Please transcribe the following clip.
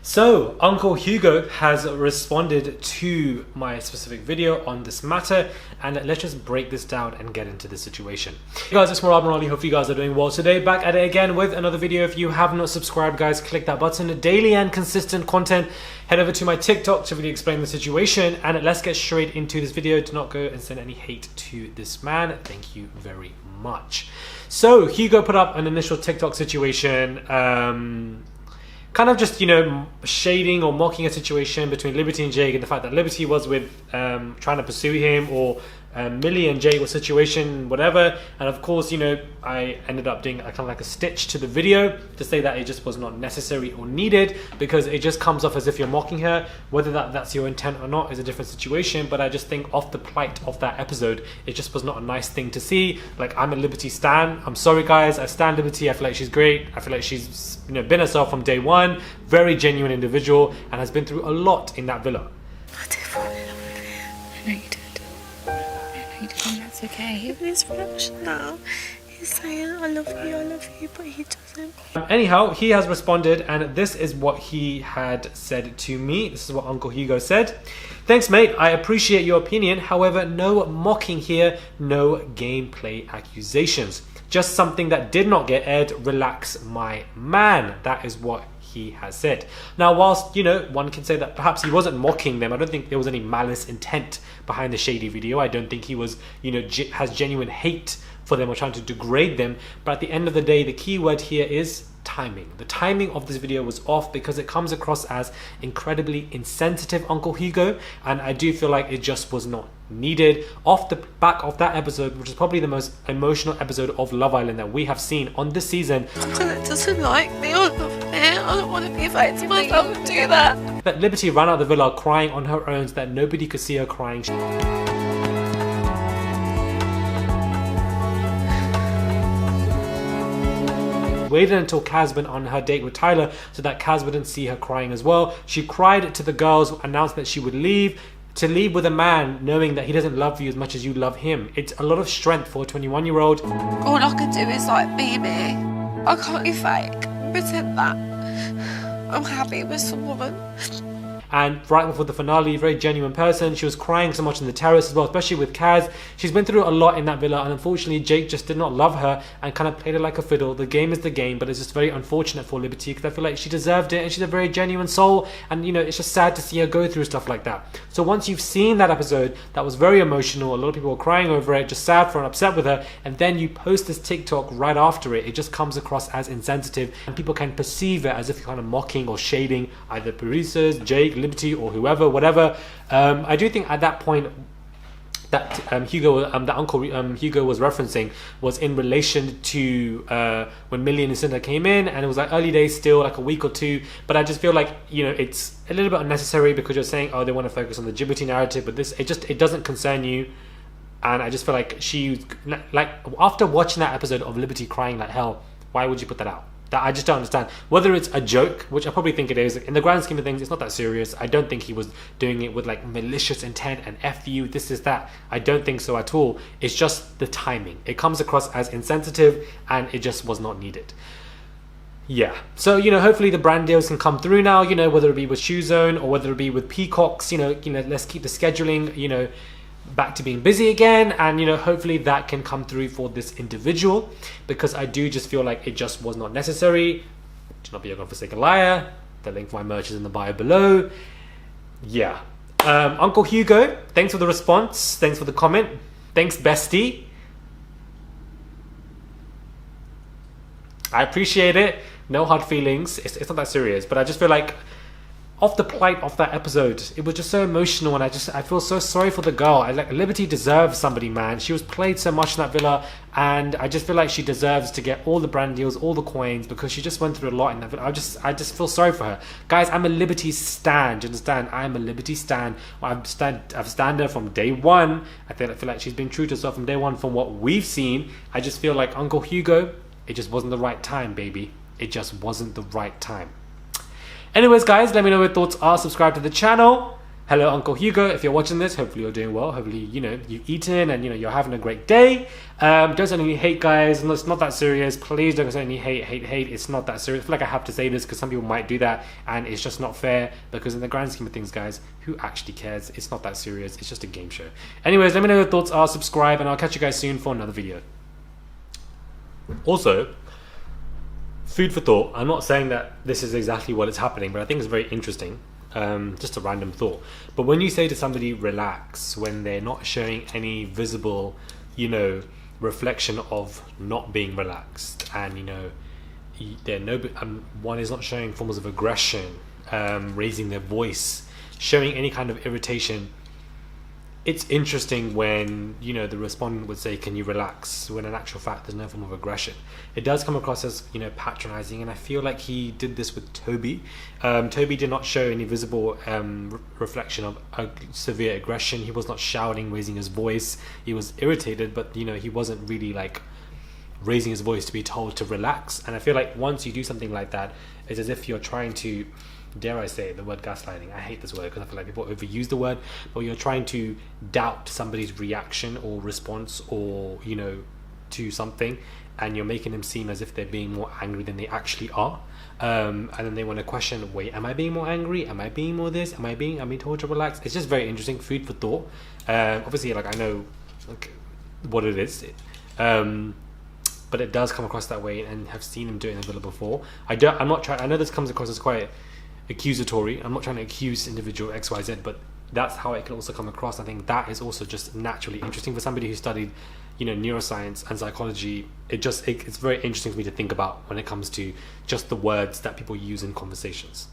So, Uncle Hugo has responded to my specific video on this matter, and let's just break this down and get into the situation. Hey guys, it's Morali. Hope you guys are doing well today. Back at it again with another video. If you have not subscribed, guys, click that button. Daily and consistent content. Head over to my TikTok to really explain the situation, and let's get straight into this video. Do not go and send any hate to this man. Thank you very much. So, Hugo put up an initial TikTok situation, kind of just, you know, shading or mocking a situation between Liberty and Jake, and the fact that Liberty was with trying to pursue him, or Millie and Jake was situation, whatever. And of course, you know, I ended up doing a kind of like a stitch to the video to say that it just was not necessary or needed, because it just comes off as if you're mocking her. Whether that's your intent or not is a different situation, but I just think off the plight of that episode, it just was not a nice thing to see. Like, I'm a Liberty stan. I'm sorry guys, I stan Liberty. I feel like she's great. I feel like she's, you know, been herself from day one. Very genuine individual, and has been through a lot in that villa. I did fall in love with him. I know you did. And that's okay. He was reaction now. He's saying, I love you, but he doesn't. Anyhow, he has responded, and this is what he had said to me. This is what Uncle Hugo said. Thanks, mate. I appreciate your opinion. However, no mocking here, no gameplay accusations. Just something that did not get aired. Relax, my man. That is what he has said. Now, whilst, you know, one can say that perhaps he wasn't mocking them, I don't think there was any malice intent behind the shady video. I don't think he was, you know, has genuine hate for them or trying to degrade them. But at the end of the day, the key word here is timing. The timing of this video was off because it comes across as incredibly insensitive, Uncle Hugo, and I do feel like it just was not needed. Off the back of that episode, which is probably the most emotional episode of Love Island that we have seen on this season. Because it doesn't like me or love me. I don't want to be fighting myself and do that. That Liberty ran out of the villa crying on her own so that nobody could see her crying. Waited until Kaz went on her date with Tyler so that Kaz wouldn't see her crying as well. She cried to the girls, announced that she would leave. To leave with a man knowing that he doesn't love you as much as you love him. It's a lot of strength for a 21-year-old. All I can do is like be me. I can't be fake. Pretend that I'm happy with some woman. And right before the finale, very genuine person. She was crying so much on the terrace as well, especially with Kaz. She's been through a lot in that villa, and unfortunately Jake just did not love her and kind of played her like a fiddle. The game is the game, but it's just very unfortunate for Liberty because I feel like she deserved it, and she's a very genuine soul, and you know, it's just sad to see her go through stuff like that. So once you've seen that episode that was very emotional, a lot of people were crying over it, just sad for and upset with her, and then you post this TikTok right after it, it just comes across as insensitive, and people can perceive it as if you're kind of mocking or shading either producers, Jake, Liberty, or whoever, whatever. I do think at that point that Uncle Hugo was referencing was in relation to when Millie and Lucinda came in, and it was like early days still, like a week or two. But I just feel like, you know, it's a little bit unnecessary because you're saying, oh, they want to focus on the Djibouti narrative, but this, it doesn't concern you. And I just feel like like after watching that episode of Liberty crying like hell, why would you put that out? That I just don't understand. Whether it's a joke, which I probably think it is, in the grand scheme of things, it's not that serious. I don't think he was doing it with like malicious intent and F you, this is that. I don't think so at all. It's just the timing. It comes across as insensitive, and it just was not needed. Yeah, so, you know, hopefully the brand deals can come through now, you know, whether it be with Shoe Zone or whether it be with Peacocks, you know, let's keep the scheduling, you know, back to being busy again, and you know, hopefully that can come through for this individual, because I do just feel like it just was not necessary. Do not be a godforsaken liar. The link for my merch is in the bio below. Yeah, Uncle Hugo, thanks for the response, thanks for the comment, thanks bestie, I appreciate it. No hard feelings. It's not that serious, but I just feel like off the plight of that episode, it was just so emotional, and I feel so sorry for the girl. Like, Liberty deserves somebody, man. She was played so much in that villa, and I just feel like she deserves to get all the brand deals, all the coins, because she just went through a lot in that villa. I just feel sorry for her. Guys, I'm a Liberty stan. Do you understand? I'm a Liberty stan. I've stand her from day one. I feel like she's been true to herself from day one from what we've seen. I just feel like Uncle Hugo, it just wasn't the right time, baby. It just wasn't the right time. Anyways, guys, let me know what your thoughts are. Subscribe to the channel. Hello, Uncle Hugo. If you're watching this, hopefully you're doing well. Hopefully, you've eaten and, you're having a great day. Don't send any hate, guys. No, it's not that serious. Please don't send any hate. It's not that serious. I feel like I have to say this because some people might do that and it's just not fair, because in the grand scheme of things, guys, who actually cares? It's not that serious. It's just a game show. Anyways, let me know your thoughts are, subscribe, and I'll catch you guys soon for another video. Also, food for thought. I'm not saying that this is exactly what is happening, but I think it's very interesting. Just a random thought. But when you say to somebody relax, when they're not showing any visible, reflection of not being relaxed, and one is not showing forms of aggression, raising their voice, showing any kind of irritation, it's interesting when the respondent would say, can you relax, when in actual fact there's no form of aggression. It does come across as patronizing, and I feel like he did this with Toby. Toby did not show any visible reflection of severe aggression. He was not shouting, raising his voice. He was irritated, but he wasn't really like raising his voice to be told to relax. And I feel like once you do something like that, it's as if you're trying to, dare I say the word gaslighting. I hate this word because I feel like people overuse the word, but you're trying to doubt somebody's reaction or response, or to something, and you're making them seem as if they're being more angry than they actually are, and then they want to question, wait, am I being more angry? Am I being more this? Am I being told to relax? It's just very interesting, food for thought. Obviously, like, I know what it is, but it does come across that way, and have seen him do it in the villa before. I know this comes across as quite accusatory. I'm not trying to accuse individual XYZ, but that's how it can also come across. I think that is also just naturally interesting for somebody who studied neuroscience and psychology. It's very interesting for me to think about when it comes to just the words that people use in conversations.